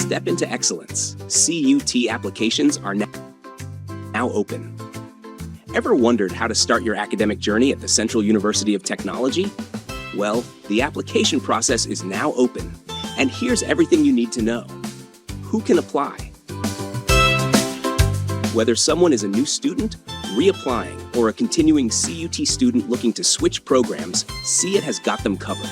Step into excellence. CUT applications are now open. Ever wondered how to start your academic journey at the Central University of Technology? Well, the application process is now open, and here's everything you need to know. Who can apply? Whether someone is a new student, reapplying, or a continuing CUT student looking to switch programs, CUT has got them covered.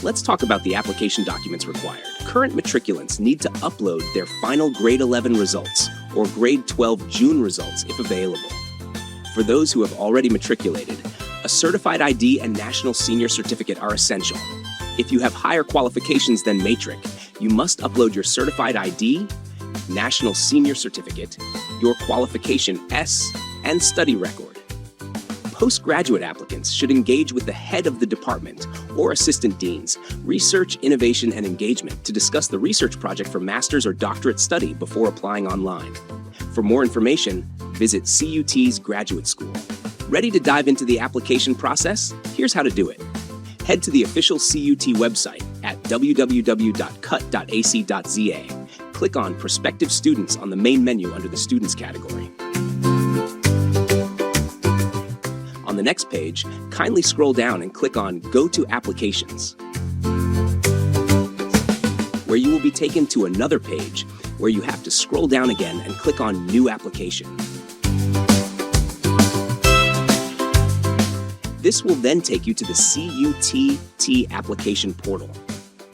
Let's talk about the application documents required. Current matriculants need to upload their final grade 11 results or grade 12 June results if available. For those who have already matriculated, a certified ID and national senior certificate are essential. If you have higher qualifications than Matric, you must upload your certified ID, national senior certificate, your qualification S, and study record. Postgraduate applicants should engage with the head of the department or assistant deans, research, innovation, and engagement to discuss the research project for master's or doctorate study before applying online. For more information, visit CUT's Graduate School. Ready to dive into the application process? Here's how to do it. Head to the official CUT website at www.cut.ac.za. Click on Prospective Students on the main menu under the Students category. On the next page, kindly scroll down and click on Go to Applications, where you will be taken to another page where you have to scroll down again and click on New Application. This will then take you to the CUT application portal.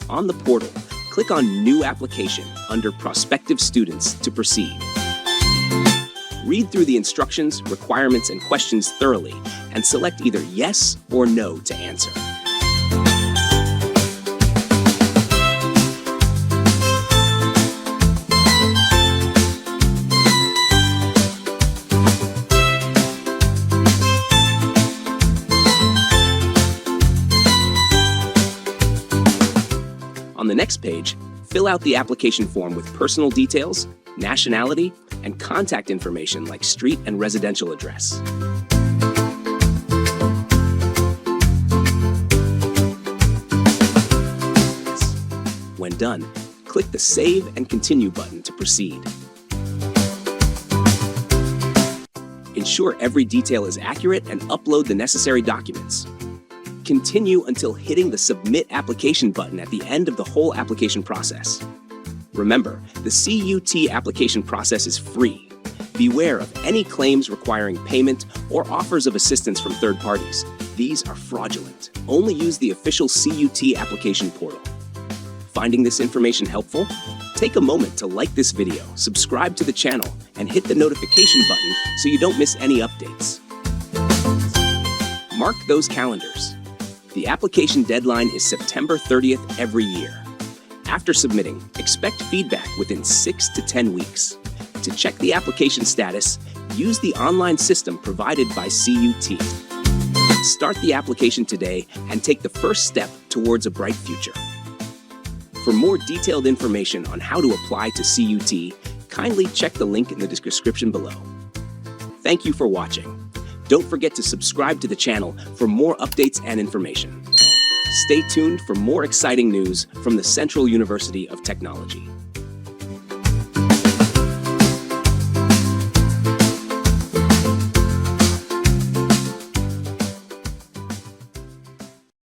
On the portal, click on New Application under Prospective Students to proceed. Read through the instructions, requirements, and questions thoroughly and select either yes or no to answer. On the next page, fill out the application form with personal details, nationality, and contact information like street and residential address. When done, click the Save and Continue button to proceed. Ensure every detail is accurate and upload the necessary documents. Continue until hitting the Submit Application button at the end of the whole application process. Remember, the CUT application process is free. Beware of any claims requiring payment or offers of assistance from third parties. These are fraudulent. Only use the official CUT application portal. Finding this information helpful? Take a moment to like this video, subscribe to the channel, and hit the notification button so you don't miss any updates. Mark those calendars. The application deadline is September 30th every year. After submitting, expect feedback within 6 to 10 weeks. To check the application status, use the online system provided by CUT. Start the application today and take the first step towards a bright future. For more detailed information on how to apply to CUT, kindly check the link in the description below. Thank you for watching. Don't forget to subscribe to the channel for more updates and information. Stay tuned for more exciting news from the Central University of Technology.